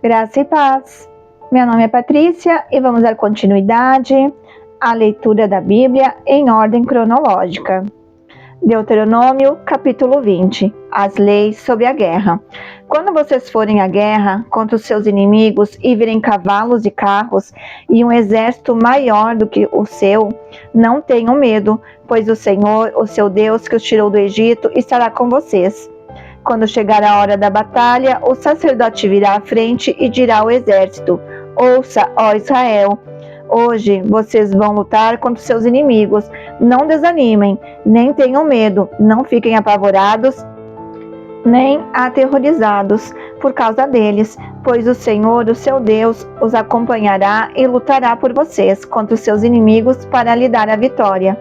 Graça e paz. Meu nome é Patrícia e vamos dar continuidade à leitura da Bíblia em ordem cronológica. Deuteronômio, capítulo 20. As leis sobre a guerra. Quando vocês forem à guerra contra os seus inimigos e virem cavalos e carros e um exército maior do que o seu, não tenham medo, pois o Senhor, o seu Deus, que os tirou do Egito, estará com vocês. Quando chegar a hora da batalha, o sacerdote virá à frente e dirá ao exército: Ouça, ó Israel, hoje vocês vão lutar contra os seus inimigos. Não desanimem, nem tenham medo, não fiquem apavorados, nem aterrorizados por causa deles, pois o Senhor, o seu Deus, os acompanhará e lutará por vocês contra os seus inimigos para lhe dar a vitória.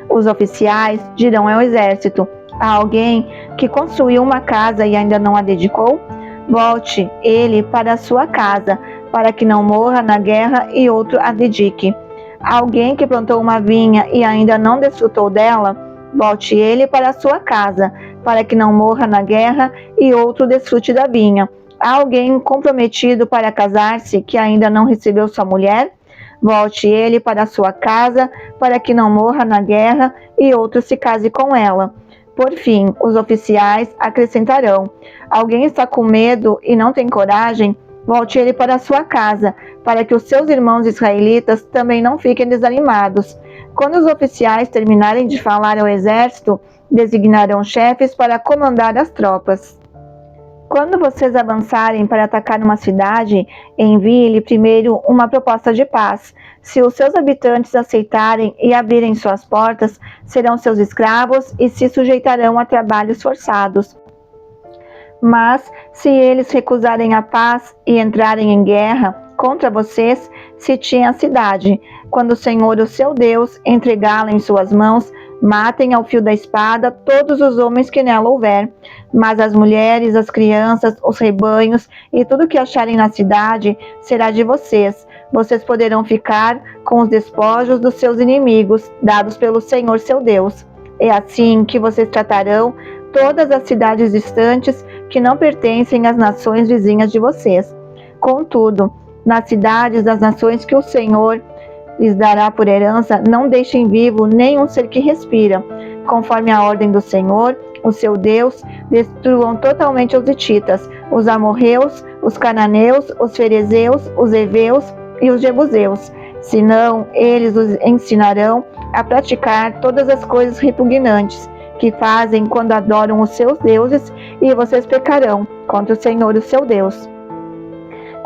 Os oficiais dirão ao exército: há alguém que construiu uma casa e ainda não a dedicou? Volte ele para a sua casa, para que não morra na guerra e outro a dedique. Há alguém que plantou uma vinha e ainda não desfrutou dela? Volte ele para a sua casa, para que não morra na guerra e outro desfrute da vinha. Há alguém comprometido para casar-se que ainda não recebeu sua mulher? Volte ele para a sua casa, para que não morra na guerra e outro se case com ela. Por fim, os oficiais acrescentarão: alguém está com medo e não tem coragem? Volte ele para a sua casa, para que os seus irmãos israelitas também não fiquem desanimados. Quando os oficiais terminarem de falar ao exército, designarão chefes para comandar as tropas. Quando vocês avançarem para atacar uma cidade, envie-lhe primeiro uma proposta de paz. Se os seus habitantes aceitarem e abrirem suas portas, serão seus escravos e se sujeitarão a trabalhos forçados. Mas, se eles recusarem a paz e entrarem em guerra contra vocês, sitiem a cidade. Quando o Senhor, o seu Deus, entregá-la em suas mãos, matem ao fio da espada todos os homens que nela houver. Mas as mulheres, as crianças, os rebanhos e tudo que acharem na cidade será de vocês. Vocês poderão ficar com os despojos dos seus inimigos, dados pelo Senhor, seu Deus. É assim que vocês tratarão todas as cidades distantes que não pertencem às nações vizinhas de vocês. Contudo, nas cidades das nações que o Senhor lhes dará por herança, não deixem vivo nenhum ser que respira. Conforme a ordem do Senhor, o seu Deus, destruam totalmente os hititas, os amorreus, os cananeus, os ferezeus, os heveus e os jebuseus. Senão, eles os ensinarão a praticar todas as coisas repugnantes que fazem quando adoram os seus deuses, e vocês pecarão contra o Senhor, o seu Deus.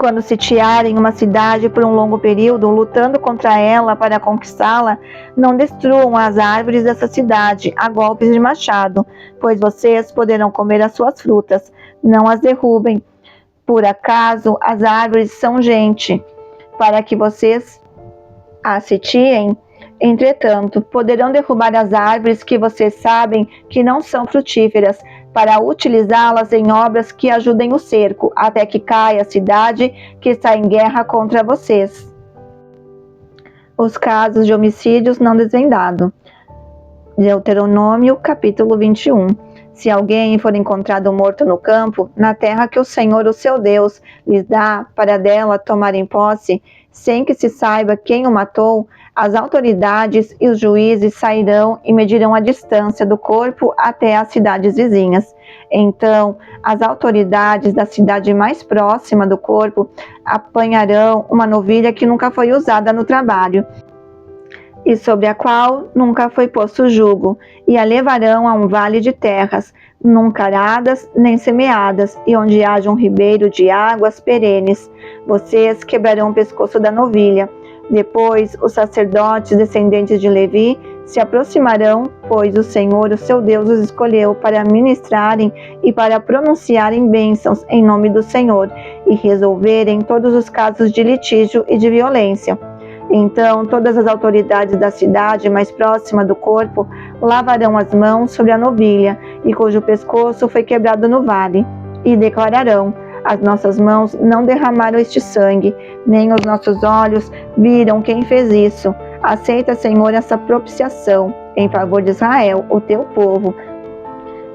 Quando sitiarem uma cidade por um longo período, lutando contra ela para conquistá-la, não destruam as árvores dessa cidade a golpes de machado, pois vocês poderão comer as suas frutas. Não as derrubem. Por acaso, as árvores são gente, para que vocês as sitiem? Entretanto, poderão derrubar as árvores que vocês sabem que não são frutíferas, para utilizá-las em obras que ajudem o cerco, até que caia a cidade que está em guerra contra vocês. Os casos de homicídios não desvendados. Deuteronômio, capítulo 21. Se alguém for encontrado morto no campo, na terra que o Senhor, o seu Deus, lhes dá para dela tomarem posse, sem que se saiba quem o matou, as autoridades e os juízes sairão e medirão a distância do corpo até as cidades vizinhas. Então, as autoridades da cidade mais próxima do corpo apanharão uma novilha que nunca foi usada no trabalho e sobre a qual nunca foi posto jugo, e a levarão a um vale de terras, nunca aradas nem semeadas, e onde haja um ribeiro de águas perenes. Vocês quebrarão o pescoço da novilha. Depois, os sacerdotes descendentes de Levi se aproximarão, pois o Senhor, o seu Deus, os escolheu para ministrarem e para pronunciarem bênçãos em nome do Senhor e resolverem todos os casos de litígio e de violência. Então, todas as autoridades da cidade mais próxima do corpo lavarão as mãos sobre a novilha, e cujo pescoço foi quebrado no vale, e declararão: as nossas mãos não derramaram este sangue, nem os nossos olhos viram quem fez isso. Aceita, Senhor, essa propiciação em favor de Israel, o teu povo.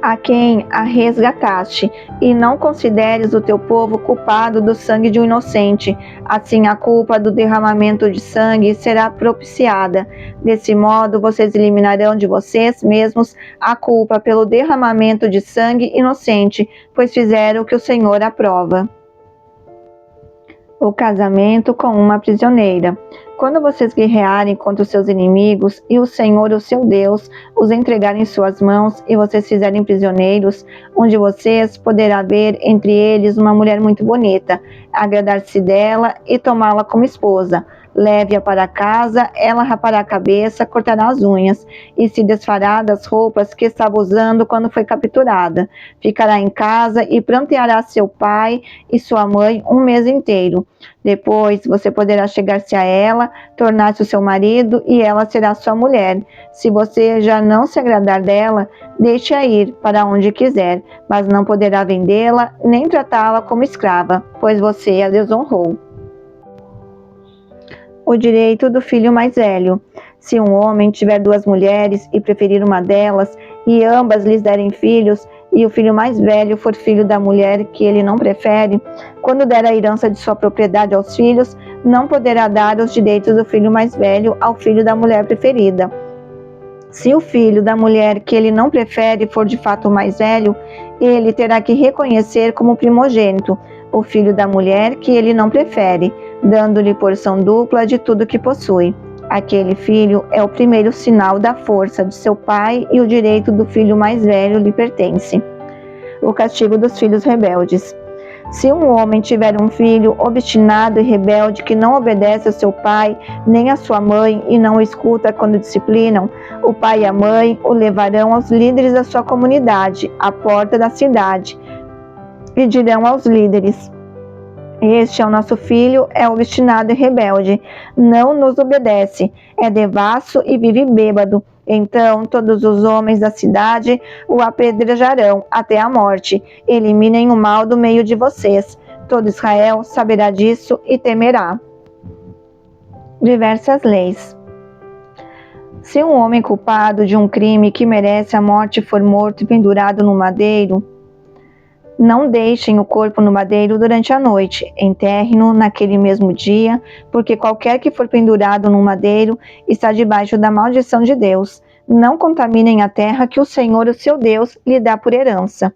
a quem a resgataste, e não consideres o teu povo culpado do sangue de um inocente. Assim a culpa do derramamento de sangue será propiciada. Desse modo, vocês eliminarão de vocês mesmos a culpa pelo derramamento de sangue inocente, pois fizeram o que o Senhor aprova. O casamento com uma prisioneira. Quando vocês guerrearem contra os seus inimigos e o Senhor, o seu Deus, os entregar em suas mãos e vocês fizerem prisioneiros, um de vocês poderá ver entre eles uma mulher muito bonita, agradar-se dela e tomá-la como esposa. Leve-a para casa, ela rapará a cabeça, cortará as unhas e se desfará das roupas que estava usando quando foi capturada. Ficará em casa e pranteará seu pai e sua mãe um mês inteiro. Depois você poderá chegar-se a ela, tornar-se o seu marido e ela será sua mulher. Se você já não se agradar dela, deixe-a ir para onde quiser, mas não poderá vendê-la nem tratá-la como escrava, pois você a desonrou. O direito do filho mais velho. Se um homem tiver 2 mulheres e preferir uma delas, e ambas lhes derem filhos, e o filho mais velho for filho da mulher que ele não prefere, quando der a herança de sua propriedade aos filhos, não poderá dar os direitos do filho mais velho ao filho da mulher preferida. Se o filho da mulher que ele não prefere for de fato o mais velho, ele terá que reconhecer como primogênito o filho da mulher que ele não prefere, dando-lhe porção dupla de tudo que possui. Aquele filho é o primeiro sinal da força de seu pai e o direito do filho mais velho lhe pertence. O castigo dos filhos rebeldes. Se um homem tiver um filho obstinado e rebelde que não obedece ao seu pai nem à sua mãe e não o escuta quando disciplinam, o pai e a mãe o levarão aos líderes da sua comunidade, à porta da cidade, e dirão aos líderes: este é o nosso filho, é obstinado e rebelde, não nos obedece, é devasso e vive bêbado. Então todos os homens da cidade o apedrejarão até a morte. Eliminem o mal do meio de vocês. Todo Israel saberá disso e temerá. Diversas leis. Se um homem culpado de um crime que merece a morte for morto e pendurado no madeiro, não deixem o corpo no madeiro durante a noite, enterrem-no naquele mesmo dia, porque qualquer que for pendurado no madeiro está debaixo da maldição de Deus. Não contaminem a terra que o Senhor, o seu Deus, lhe dá por herança.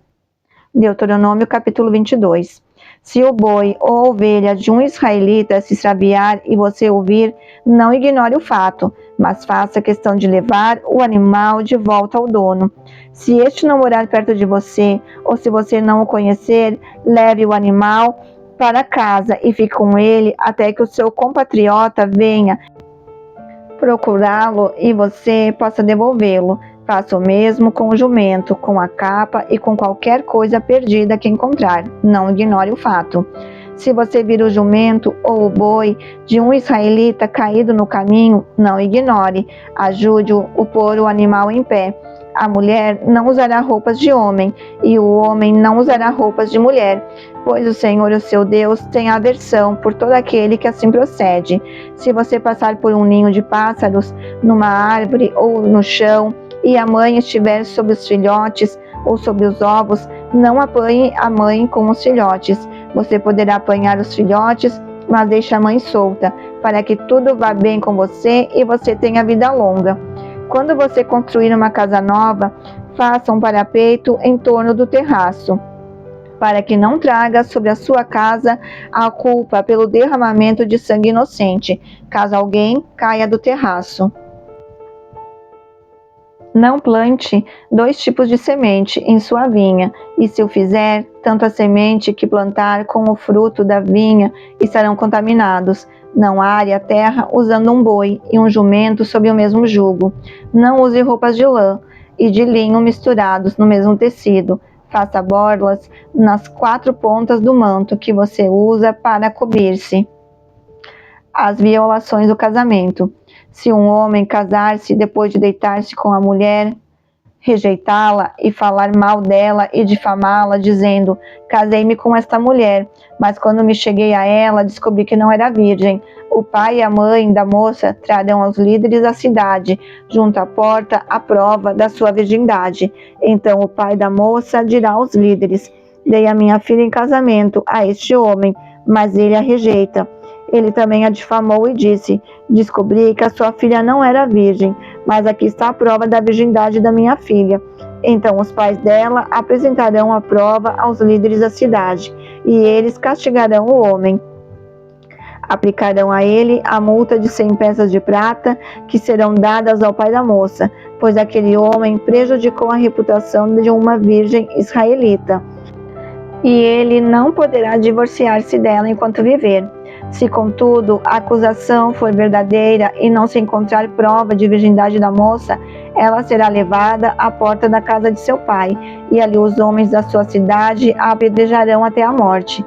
Deuteronômio capítulo 22. Se o boi ou ovelha de um israelita se extraviar e você ouvir, não ignore o fato, mas faça questão de levar o animal de volta ao dono. Se este não morar perto de você, ou se você não o conhecer, leve o animal para casa e fique com ele até que o seu compatriota venha procurá-lo e você possa devolvê-lo. Faça o mesmo com o jumento, com a capa e com qualquer coisa perdida que encontrar. Não ignore o fato. Se você vir o jumento ou o boi de um israelita caído no caminho, não ignore. Ajude-o a pôr o animal em pé. A mulher não usará roupas de homem, e o homem não usará roupas de mulher, pois o Senhor, o seu Deus, tem aversão por todo aquele que assim procede. Se você passar por um ninho de pássaros, numa árvore ou no chão, e a mãe estiver sobre os filhotes ou sobre os ovos, não apanhe a mãe com os filhotes. Você poderá apanhar os filhotes, mas deixe a mãe solta, para que tudo vá bem com você e você tenha vida longa. Quando você construir uma casa nova, faça um parapeito em torno do terraço, para que não traga sobre a sua casa a culpa pelo derramamento de sangue inocente, caso alguém caia do terraço. Não plante 2 tipos de semente em sua vinha, e se o fizer, tanto a semente que plantar como o fruto da vinha estarão contaminados. Não are a terra usando um boi e um jumento sob o mesmo jugo. Não use roupas de lã e de linho misturados no mesmo tecido. Faça borlas nas 4 pontas do manto que você usa para cobrir-se. As violações do casamento. Se um homem casar-se depois de deitar-se com a mulher, rejeitá-la e falar mal dela e difamá-la, dizendo: casei-me com esta mulher, mas quando me cheguei a ela, descobri que não era virgem. O pai e a mãe da moça trarão aos líderes da cidade, junto à porta, a prova da sua virgindade. Então o pai da moça dirá aos líderes: dei a minha filha em casamento a este homem, mas ele a rejeita. Ele também a difamou e disse: descobri que a sua filha não era virgem, mas aqui está a prova da virgindade da minha filha. Então os pais dela apresentarão a prova aos líderes da cidade, e eles castigarão o homem. Aplicarão a ele a multa de 100 peças de prata, que serão dadas ao pai da moça, pois aquele homem prejudicou a reputação de uma virgem israelita. E ele não poderá divorciar-se dela enquanto viver. Se, contudo, a acusação for verdadeira e não se encontrar prova de virgindade da moça, ela será levada à porta da casa de seu pai, e ali os homens da sua cidade a apedrejarão até a morte.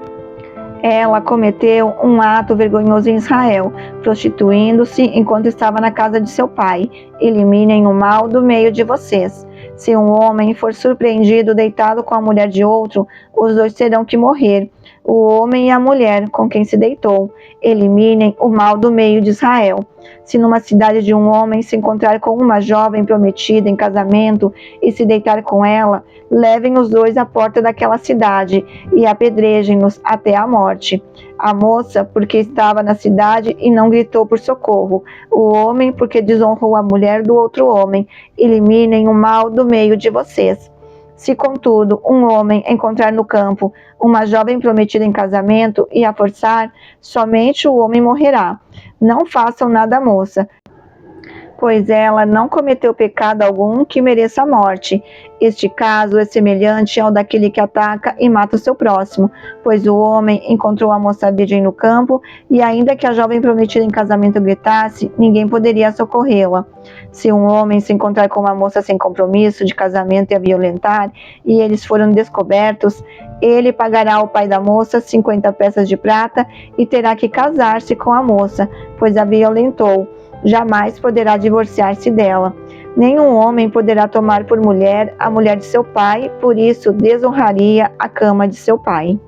Ela cometeu um ato vergonhoso em Israel, prostituindo-se enquanto estava na casa de seu pai. Eliminem o mal do meio de vocês. Se um homem for surpreendido deitado com a mulher de outro, os dois terão que morrer, o homem e a mulher com quem se deitou. Eliminem o mal do meio de Israel. Se numa cidade de um homem se encontrar com uma jovem prometida em casamento e se deitar com ela, levem os dois à porta daquela cidade e apedrejem-nos até a morte. A moça, porque estava na cidade e não gritou por socorro. O homem, porque desonrou a mulher do outro homem. Eliminem o mal do meio de vocês. Se, contudo, um homem encontrar no campo uma jovem prometida em casamento e a forçar, somente o homem morrerá. Não façam nada à moça, pois ela não cometeu pecado algum que mereça a morte. Este caso é semelhante ao daquele que ataca e mata o seu próximo, pois o homem encontrou a moça virgem no campo, e ainda que a jovem prometida em casamento gritasse, ninguém poderia socorrê-la. Se um homem se encontrar com uma moça sem compromisso de casamento e a violentar, e eles foram descobertos, ele pagará ao pai da moça 50 peças de prata e terá que casar-se com a moça, pois a violentou. Jamais poderá divorciar-se dela. Nenhum homem poderá tomar por mulher a mulher de seu pai, por isso desonraria a cama de seu pai.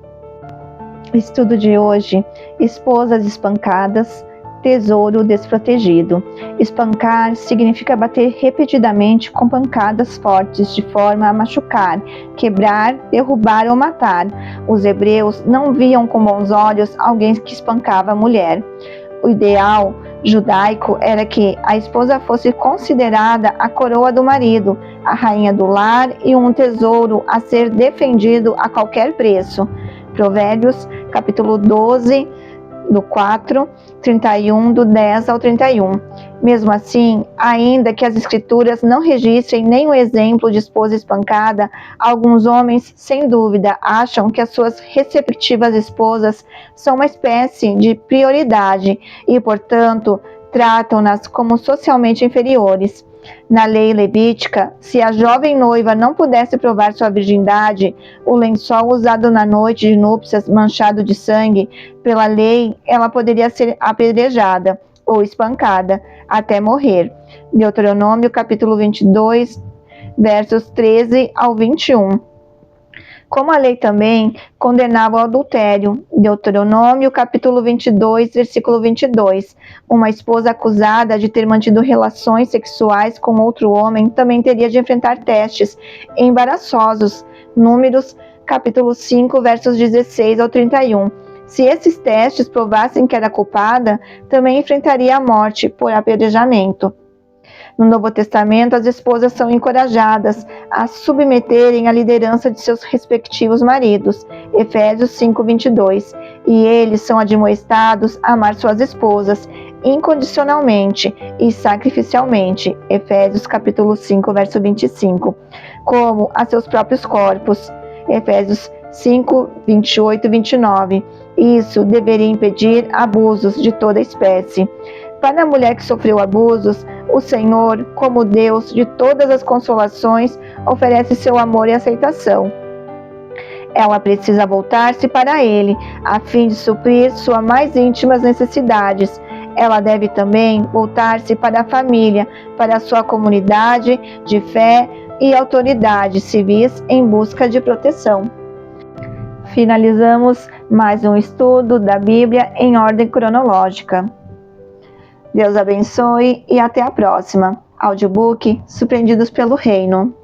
Estudo de hoje: esposas espancadas, tesouro desprotegido. Espancar significa bater repetidamente com pancadas fortes de forma a machucar, quebrar, derrubar ou matar. Os hebreus não viam com bons olhos alguém que espancava a mulher. O ideal judaico era que a esposa fosse considerada a coroa do marido, a rainha do lar e um tesouro a ser defendido a qualquer preço. Provérbios, capítulo 12, do 4, 31, do 10 ao 31. Mesmo assim, ainda que as escrituras não registrem nenhum exemplo de esposa espancada, alguns homens, sem dúvida, acham que as suas respectivas esposas são uma espécie de prioridade e, portanto, tratam-nas como socialmente inferiores. Na lei levítica, se a jovem noiva não pudesse provar sua virgindade, o lençol usado na noite de núpcias manchado de sangue, pela lei, ela poderia ser apedrejada ou espancada até morrer. Deuteronômio capítulo 22, versos 13 ao 21. Como a lei também condenava o adultério. Deuteronômio capítulo 22, versículo 22. Uma esposa acusada de ter mantido relações sexuais com outro homem também teria de enfrentar testes embaraçosos. Números capítulo 5, versos 16 ao 31. Se esses testes provassem que era culpada, também enfrentaria a morte por apedrejamento. No Novo Testamento, as esposas são encorajadas a submeterem a liderança de seus respectivos maridos, Efésios 5:22, e eles são admoestados a amar suas esposas incondicionalmente e sacrificialmente, Efésios capítulo 5, verso 25, como a seus próprios corpos, Efésios 5, 28 e 29. Isso deveria impedir abusos de toda espécie. Para a mulher que sofreu abusos, o Senhor, como Deus de todas as consolações, oferece seu amor e aceitação. Ela precisa voltar-se para Ele, a fim de suprir suas mais íntimas necessidades. Ela deve também voltar-se para a família, para a sua comunidade de fé e autoridades civis em busca de proteção. Finalizamos mais um estudo da Bíblia em ordem cronológica. Deus abençoe e até a próxima. Audiobook Surpreendidos pelo Reino.